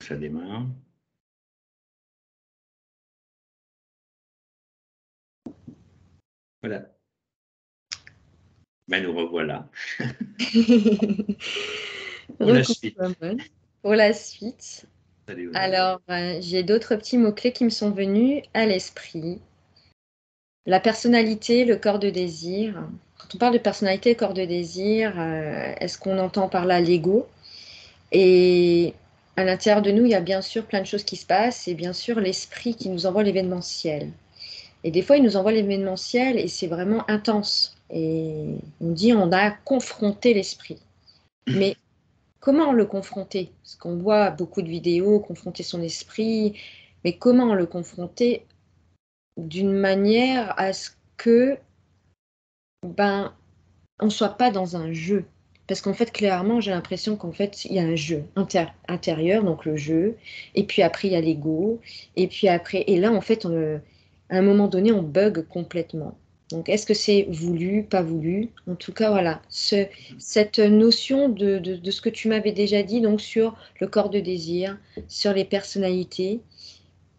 Ça démarre. Voilà. Ben, nous revoilà. Pour la suite. Pour la suite. Salut, Alors, j'ai d'autres petits mots-clés qui me sont venus à l'esprit. La personnalité, le corps de désir. Quand on parle de personnalité et corps de désir, est-ce qu'on entend par là l'ego? Et à l'intérieur de nous, il y a bien sûr plein de choses qui se passent et bien sûr l'esprit qui nous envoie l'événementiel. Et des fois, il nous envoie l'événementiel et c'est vraiment intense. Et on dit on a confronté l'esprit. Mais comment le confronter? Parce qu'on voit beaucoup de vidéos, confronter son esprit, mais comment le confronter d'une manière à ce que ben, on ne soit pas dans un jeu. Parce qu'en fait, clairement, j'ai l'impression qu'en fait, il y a un jeu intérieur, donc le jeu, et puis après, il y a l'ego, et puis après, et là, en fait, à un moment donné, on bug complètement. Donc, est-ce que c'est voulu, pas voulu? En tout cas, voilà, cette notion de ce que tu m'avais déjà dit, donc sur le corps de désir, sur les personnalités,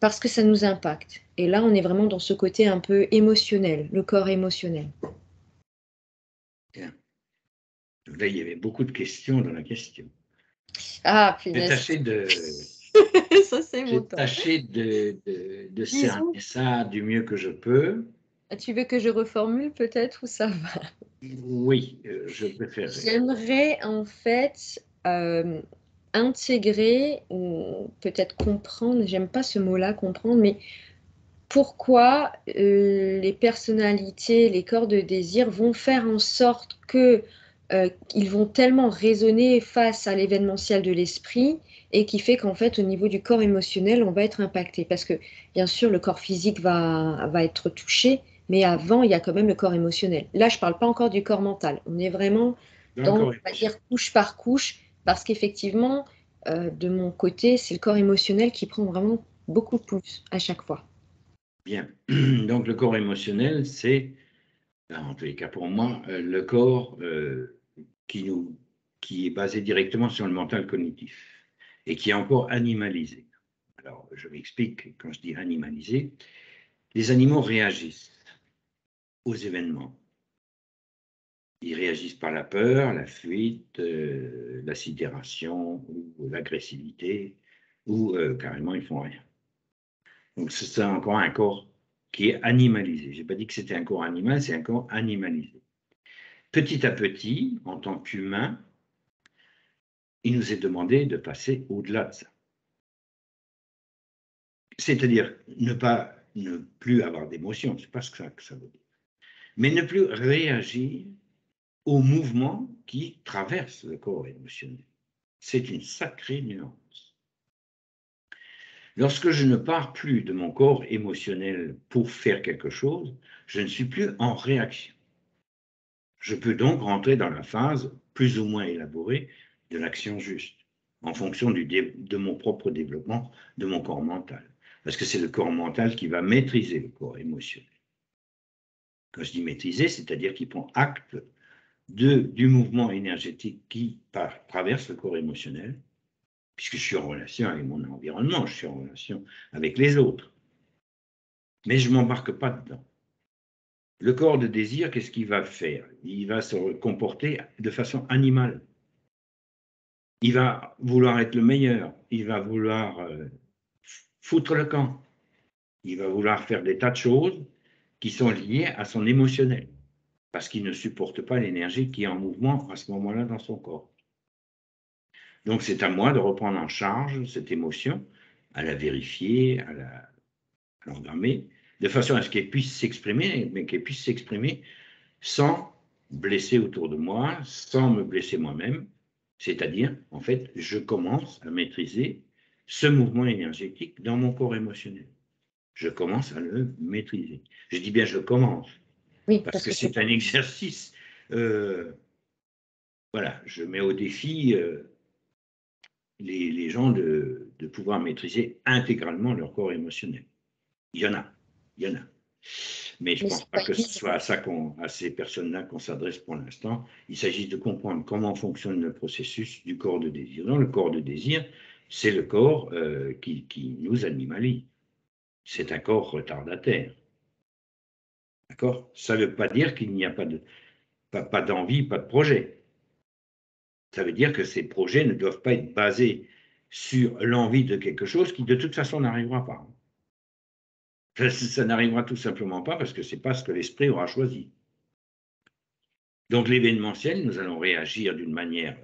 parce que ça nous impacte. Et là, on est vraiment dans ce côté un peu émotionnel, le corps émotionnel. Bien. Là, il y avait beaucoup de questions dans la question. Ah, J'ai punaise. tâché de, Ça, c'est mon j'ai temps. tâché de Disons, cerner ça du mieux que je peux. tu veux que je reformule peut-être ou ça va? Oui, je préférerais. J'aimerais en fait intégrer ou peut-être comprendre, j'aime pas ce mot-là, comprendre, mais pourquoi les personnalités, les corps de désir vont faire en sorte que ils vont tellement résonner face à l'événementiel de l'esprit et qui fait qu'en fait au niveau du corps émotionnel on va être impacté parce que bien sûr le corps physique va être touché mais avant il y a quand même le corps émotionnel. Là je parle pas encore du corps mental, on est vraiment Dans le dans, corps on va dire émotionnel. couche par couche parce qu'effectivement de mon côté c'est le corps émotionnel qui prend vraiment beaucoup plus à chaque fois. Bien. Donc, le corps émotionnel, c'est, en tous les cas pour moi, le corps qui est basé directement sur le mental cognitif et qui est encore animalisé. Alors, je m'explique, quand je dis animalisé, les animaux réagissent aux événements. Ils réagissent par la peur, la fuite, la sidération ou l'agressivité, ou carrément ils font rien. Donc c'est encore un corps qui est animalisé. Je n'ai pas dit que c'était un corps animal, c'est un corps animalisé. Petit à petit, en tant qu'humain, il nous est demandé de passer au-delà de ça. C'est-à-dire ne plus avoir d'émotion, c'est pas ce que ça veut dire, mais ne plus réagir aux mouvements qui traversent le corps émotionnel. C'est une sacrée nuance. Lorsque je ne pars plus de mon corps émotionnel pour faire quelque chose, je ne suis plus en réaction. Je peux donc rentrer dans la phase plus ou moins élaborée de l'action juste, en fonction de mon propre développement, de mon corps mental. Parce que c'est le corps mental qui va maîtriser le corps émotionnel. Quand je dis maîtriser, c'est-à-dire qu'il prend acte du mouvement énergétique qui traverse le corps émotionnel, puisque je suis en relation avec mon environnement, je suis en relation avec les autres. Mais je ne m'embarque pas dedans. Le corps de désir, qu'est-ce qu'il va faire? Il va se comporter de façon animale. Il va vouloir être le meilleur. Il va vouloir foutre le camp. Il va vouloir faire des tas de choses qui sont liées à son émotionnel, parce qu'il ne supporte pas l'énergie qui est en mouvement à ce moment-là dans son corps. Donc c'est à moi de reprendre en charge cette émotion, à la vérifier, à l'engrammer, de façon à ce qu'elle puisse s'exprimer, mais qu'elle puisse s'exprimer sans blesser autour de moi, sans me blesser moi-même. C'est-à-dire, en fait, je commence à maîtriser ce mouvement énergétique dans mon corps émotionnel. Je commence à le maîtriser. Je dis bien je commence, Oui, parce parce que que c'est c'est un exercice. Voilà, je mets au défi les gens de pouvoir maîtriser intégralement leur corps émotionnel. Il y en a, il y en a. Mais je ne mais pense c'est pas pas que ce évident. soit à ces personnes-là qu'on s'adresse pour l'instant. Il s'agit de comprendre comment fonctionne le processus du corps de désir. Dans le corps de désir, c'est le corps qui nous animalise. C'est un corps retardataire. D'accord? Ça ne veut pas dire qu'il n'y a pas d'envie, pas de projet. Ça veut dire que ces projets ne doivent pas être basés sur l'envie de quelque chose qui, de toute façon, n'arrivera pas. Ça n'arrivera tout simplement pas parce que ce n'est pas ce que l'esprit aura choisi. Donc, l'événementiel, nous allons réagir d'une manière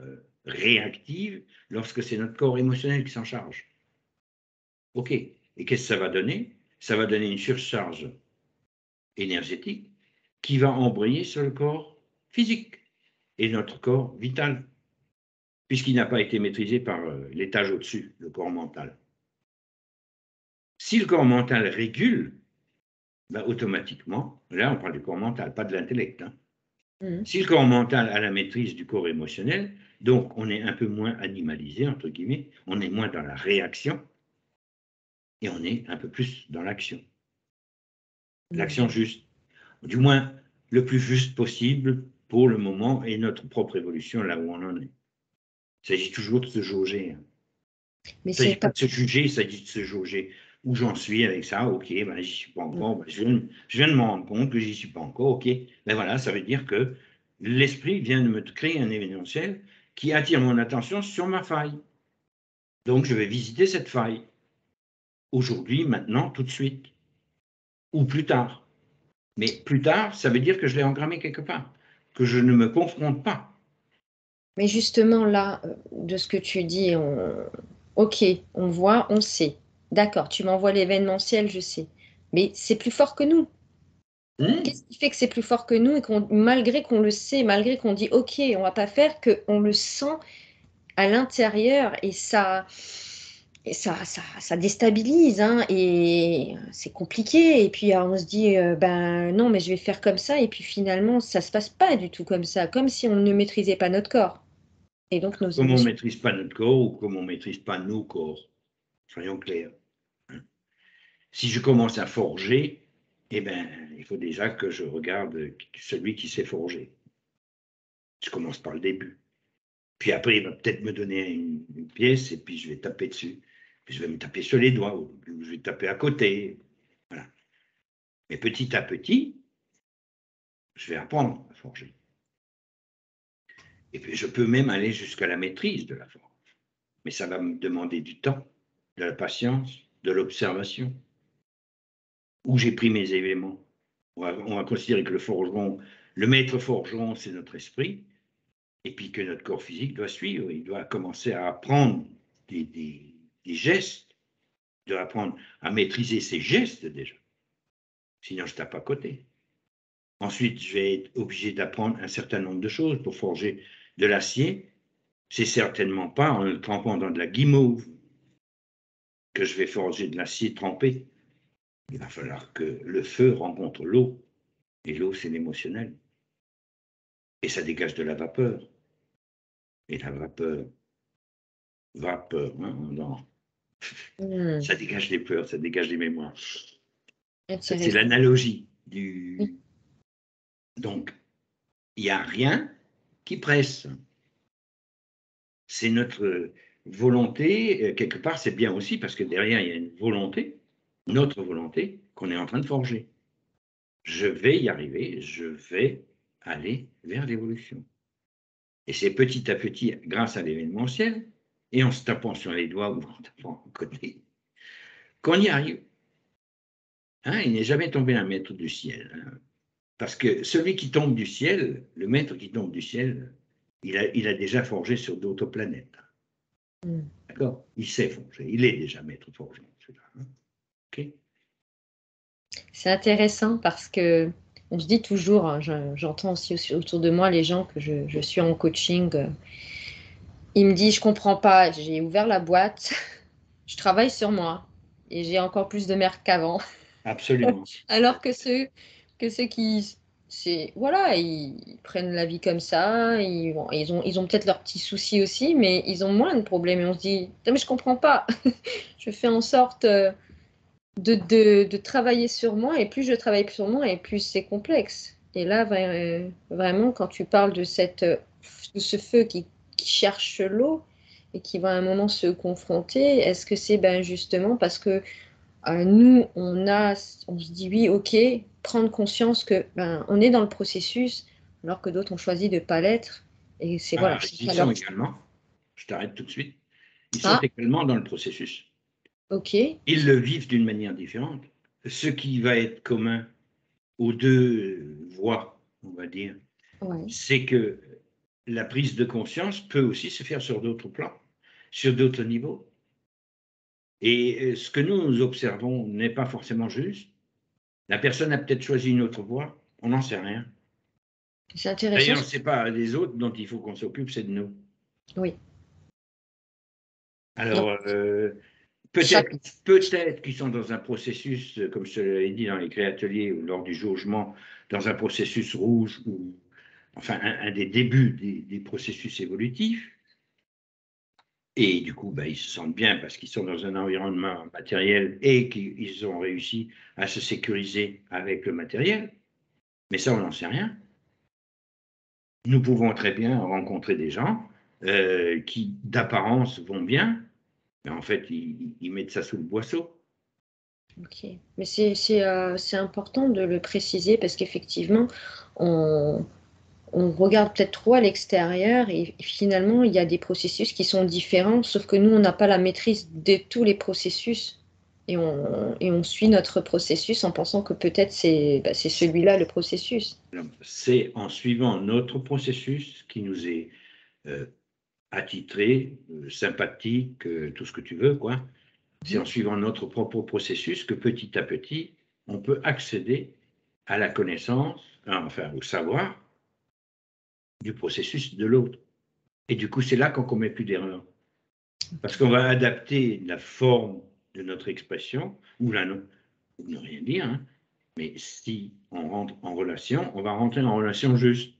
réactive lorsque c'est notre corps émotionnel qui s'en charge. OK. Et qu'est-ce que ça va donner? Ça va donner une surcharge énergétique qui va embrayer sur le corps physique et notre corps vital, puisqu'il n'a pas été maîtrisé par l'étage au-dessus, le corps mental. Si le corps mental régule, ben automatiquement, là on parle du corps mental, pas de l'intellect. Si le corps mental a la maîtrise du corps émotionnel, donc on est un peu moins animalisé, entre guillemets, on est moins dans la réaction et on est un peu plus dans l'action. L'action juste, du moins le plus juste possible pour le moment et notre propre évolution là où on en est. Il s'agit toujours de se jauger. Il ne s'agit pas de se juger, il s'agit de se jauger. Où j'en suis avec ça, ok, ben, j'y suis pas encore, ben, je viens de me rendre compte que j'y suis pas encore, ok, ben voilà, ça veut dire que l'esprit vient de me créer un événementiel qui attire mon attention sur ma faille. Donc je vais visiter cette faille. Aujourd'hui, maintenant, tout de suite. Ou plus tard. Mais plus tard, ça veut dire que je l'ai engrammé quelque part, que je ne me confronte pas. Mais justement, là, de ce que tu dis, ok, on voit, on sait. D'accord, tu m'envoies l'événementiel, je sais. Mais c'est plus fort que nous. Qu'est-ce qui fait que c'est plus fort que nous et malgré qu'on le sait, malgré qu'on dit ok, on va pas faire, qu'on le sent à l'intérieur et ça déstabilise hein, et c'est compliqué. Et puis on se dit ben non, mais je vais faire comme ça. Et puis finalement, ça se passe pas du tout comme ça, comme si on ne maîtrisait pas notre corps. Et donc nos Comme on ne émotions. maîtrise pas notre corps ou comme on ne maîtrise pas nos corps. Soyons clairs. Si je commence à forger, eh bien, il faut déjà que je regarde celui qui s'est forgé. Je commence par le début. Puis après, il va peut-être me donner une pièce et puis je vais taper dessus. Puis je vais me taper sur les doigts ou je vais taper à côté. Voilà. Mais petit à petit, je vais apprendre à forger. Et puis je peux même aller jusqu'à la maîtrise de la forge. Mais ça va me demander du temps, de la patience, de l'observation. Où j'ai pris mes éléments. On va considérer que le forgeron, le maître forgeron, c'est notre esprit, et puis que notre corps physique doit suivre. Il doit commencer à apprendre des gestes, il doit apprendre à maîtriser ses gestes déjà. Sinon, je tape à côté. Ensuite, je vais être obligé d'apprendre un certain nombre de choses pour forger de l'acier. C'est certainement pas en le trempant dans de la guimauve que je vais forger de l'acier trempé. Il va falloir que le feu rencontre l'eau. Et l'eau, c'est l'émotionnel. Et ça dégage de la vapeur. Et la vapeur, non. Ça dégage des peurs, ça dégage des mémoires. C'est l'analogie du. Donc, il n'y a rien qui presse. C'est notre volonté, quelque part, c'est bien aussi parce que derrière, il y a une volonté, notre volonté, qu'on est en train de forger. Je vais y arriver, je vais aller vers l'évolution. Et c'est petit à petit, grâce à l'événementiel, et en se tapant sur les doigts ou en tapant à côté, qu'on y arrive. Hein, il n'est jamais tombé un maître du ciel. Hein, parce que celui qui tombe du ciel, le maître qui tombe du ciel, il a déjà forgé sur d'autres planètes. D'accord? Il sait forger, il est déjà maître forgeron, celui-là. Hein, okay. C'est intéressant parce que on se dit toujours, hein, j'entends aussi autour de moi les gens que je suis en coaching, ils me disent je comprends pas, j'ai ouvert la boîte, je travaille sur moi et j'ai encore plus de merde qu'avant. Absolument. Alors que ceux qui voilà, ils prennent la vie comme ça, ils ont peut-être leurs petits soucis aussi, mais ils ont moins de problèmes et on se dit mais je comprends pas. Je fais en sorte de travailler sur moi et plus je travaille sur moi et plus c'est complexe. Et là, vraiment, quand tu parles de ce feu qui cherche l'eau, et qui vont à un moment se confronter, est-ce que c'est justement parce que nous, on se dit oui, ok, prendre conscience que on est dans le processus, alors que d'autres ont choisi de ne pas l'être. Et c'est voilà. Ils sont également, je t'arrête tout de suite, ils sont Ah, également dans le processus. ok. Ils le vivent d'une manière différente. Ce qui va être commun aux deux voies, on va dire, Ouais. c'est que la prise de conscience peut aussi se faire sur d'autres plans, sur d'autres niveaux. Et ce que nous observons n'est pas forcément juste. La personne a peut-être choisi une autre voie, on n'en sait rien. C'est intéressant. D'ailleurs, ce n'est pas les autres dont il faut qu'on s'occupe, c'est de nous. Oui. Donc, Alors, chaque... peut-être qu'ils sont dans un processus, comme je te l'avais dit dans les créateliers ou lors du jaugement, dans un processus rouge, ou enfin un des débuts des processus évolutifs. Et du coup, ils se sentent bien parce qu'ils sont dans un environnement matériel et qu'ils ont réussi à se sécuriser avec le matériel. Mais ça, on n'en sait rien. Nous pouvons très bien rencontrer des gens qui, d'apparence, vont bien, mais en fait, ils mettent ça sous le boisseau. Ok. Mais c'est important de le préciser parce qu'effectivement, on regarde peut-être trop à l'extérieur et finalement, il y a des processus qui sont différents, sauf que nous, on n'a pas la maîtrise de tous les processus. Et on suit notre processus en pensant que peut-être c'est celui-là le processus. C'est en suivant notre processus qui nous est attitré, sympathique, tout ce que tu veux, quoi. C'est en suivant notre propre processus que petit à petit, on peut accéder à la connaissance, enfin au savoir du processus de l'autre. Et du coup, c'est là qu'on ne commet plus d'erreurs. Parce qu'on va adapter la forme de notre expression, ou la non, ou ne rien dire, hein. Mais si on rentre en relation, on va rentrer en relation juste.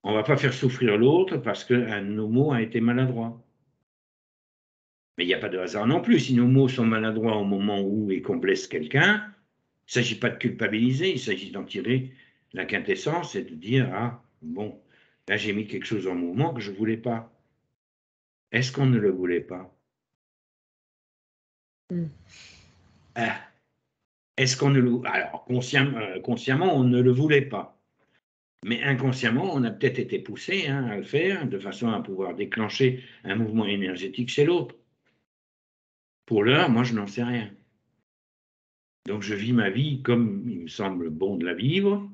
On ne va pas faire souffrir l'autre parce qu'un de nos mots a été maladroit. Mais il n'y a pas de hasard non plus. Si nos mots sont maladroits au moment où et qu'on blesse quelqu'un, il ne s'agit pas de culpabiliser, il s'agit d'en tirer la quintessence et de dire, ah, bon, là j'ai mis quelque chose en mouvement que je ne voulais pas. Est-ce qu'on ne le voulait pas? Ah, est-ce qu'on ne le... Alors, consciemment, on ne le voulait pas. Mais inconsciemment, on a peut-être été poussé à le faire de façon à pouvoir déclencher un mouvement énergétique chez l'autre. Pour l'heure, moi, je n'en sais rien. Donc, je vis ma vie comme il me semble bon de la vivre.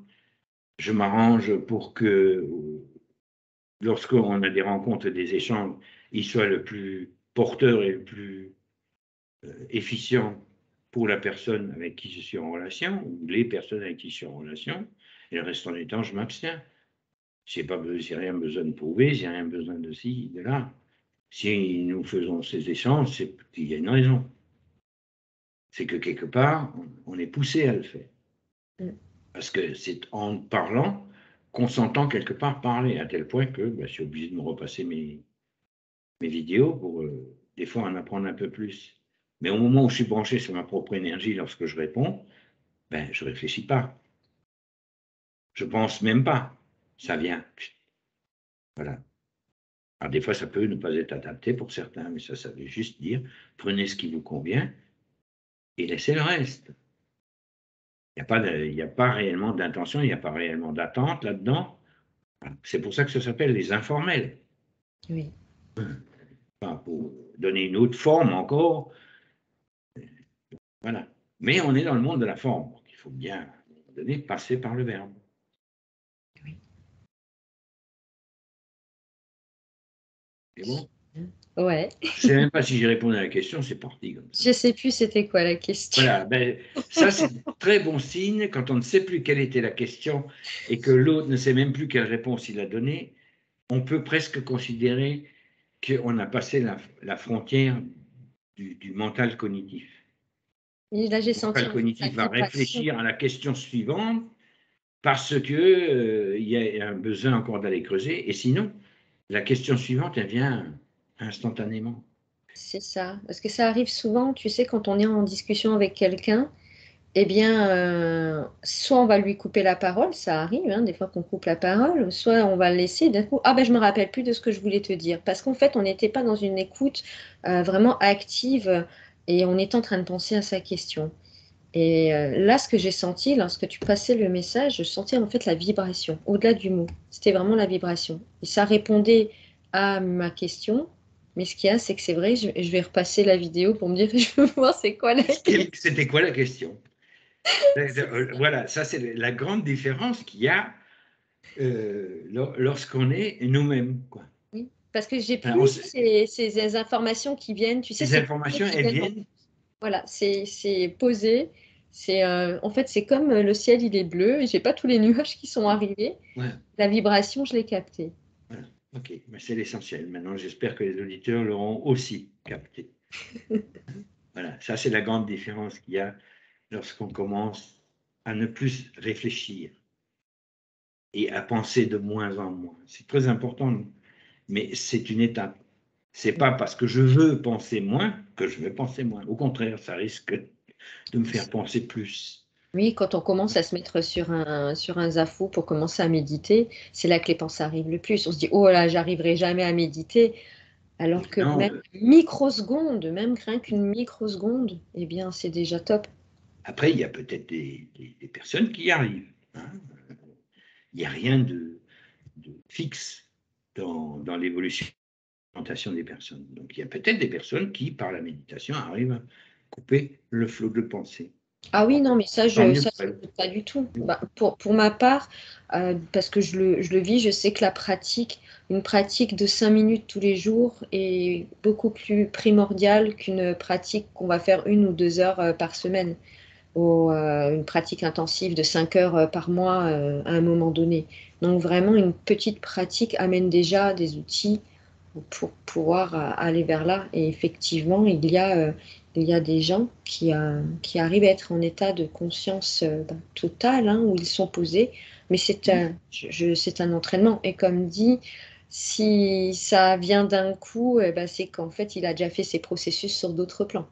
Je m'arrange pour que, lorsqu'on a des rencontres et des échanges, ils soient le plus porteurs et le plus efficient pour la personne avec qui je suis en relation, ou les personnes avec qui je suis en relation, et le restant du temps, je m'abstiens. Je n'ai rien besoin de prouver, j'ai rien besoin de ci, de là. Si nous faisons ces échanges, c'est qu'il y a une raison. C'est que quelque part, on est poussé à le faire. Parce que c'est en parlant qu'on s'entend quelque part parler, à tel point que je suis obligé de me repasser mes vidéos pour des fois en apprendre un peu plus. Mais au moment où je suis branché sur ma propre énergie lorsque je réponds, je ne réfléchis pas. Je ne pense même pas. Ça vient. Voilà. Alors des fois, ça peut ne pas être adapté pour certains, mais ça veut juste dire, prenez ce qui vous convient et laissez le reste. Il n'y a pas réellement d'intention, il n'y a pas réellement d'attente là-dedans. C'est pour ça que ça s'appelle les informels. Oui. Enfin, pour donner une autre forme encore. Voilà. Mais on est dans le monde de la forme. Donc il faut bien, à un moment donné, passer par le verbe. Oui. C'est bon? Ouais. Je ne sais même pas si j'ai répondu à la question, c'est parti comme ça. Je ne sais plus c'était quoi la question. Voilà, ça c'est très bon signe quand on ne sait plus quelle était la question et que l'autre ne sait même plus quelle réponse il a donnée. On peut presque considérer qu'on a passé la frontière du mental cognitif. Et là, j'ai Le senti mental en fait la cognitif va vibration. réfléchir à la question suivante parce que il y a un besoin encore d'aller creuser. Et sinon, la question suivante, elle vient instantanément. C'est ça. Parce que ça arrive souvent, tu sais, quand on est en discussion avec quelqu'un Eh bien, soit on va lui couper la parole, ça arrive, hein, des fois qu'on coupe la parole, soit on va le laisser d'un coup. Ah ben je me rappelle plus de ce que je voulais te dire, parce qu'en fait on n'était pas dans une écoute vraiment active et on était en train de penser à sa question. Et là, ce que j'ai senti lorsque tu passais le message, je sentais en fait la vibration, au-delà du mot. C'était vraiment la vibration. Et ça répondait à ma question. Mais ce qu'il y a, c'est que c'est vrai, je vais repasser la vidéo pour me dire, je veux voir c'est quoi la question. C'était quoi la question? Voilà, ça c'est la grande différence qu'il y a lorsqu'on est nous-mêmes, quoi. Oui, parce que j'ai Enfin, plus ces informations qui viennent, tu sais, les ces pensées informations, qui elles viennent. viennent. Voilà, c'est posé. En fait, c'est comme le ciel, il est bleu et j'ai pas tous les nuages qui sont arrivés. Voilà, La vibration, je l'ai captée. voilà. Ok, mais c'est l'essentiel. Maintenant, j'espère que les auditeurs l'auront aussi capté. Voilà, ça c'est la grande différence qu'il y a lorsqu'on commence à ne plus réfléchir et à penser de moins en moins. C'est très important, mais c'est une étape. C'est pas parce que je veux penser moins que je vais penser moins. Au contraire, ça risque de me faire penser plus. Oui, quand on commence à se mettre sur un zafou pour commencer à méditer, c'est là que les pensées arrivent le plus. On se dit, oh là, j'arriverai jamais à méditer. Alors que Évidemment, même microseconde, même rien qu'une microseconde, eh bien, c'est déjà top. après, il y a peut-être des personnes qui y arrivent, hein. Il n'y a rien de fixe dans l'évolution des personnes. Donc, il y a peut-être des personnes qui, par la méditation, arrivent à couper le flot de pensée. Ah oui, non, mais ça, Tant mieux ça, pour elles. pas du tout. Bah, pour ma part, parce que je le vis, je sais que une pratique de 5 minutes tous les jours est beaucoup plus primordiale qu'une pratique qu'on va faire 1 ou 2 heures par semaine, ou une pratique intensive de 5 heures par mois à un moment donné. Donc vraiment, une petite pratique amène déjà des outils pour pouvoir aller vers là. Et effectivement, il y a des gens qui arrivent à être en état de conscience totale, hein, où ils sont posés, mais c'est un entraînement. Et comme dit, si ça vient d'un coup, eh ben, c'est qu'en fait, il a déjà fait ses processus sur d'autres plans.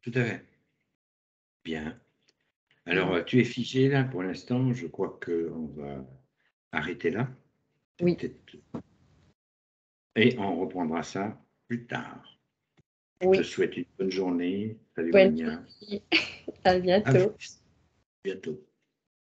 Tout à fait. Bien. Alors, Voilà. tu es figé là pour l'instant. Je crois qu'on va arrêter là. Oui, Peut-être. Et on reprendra ça plus tard. Je te oui. souhaite une bonne journée. Salut Bonne Mania. nuit. À À bientôt. bientôt.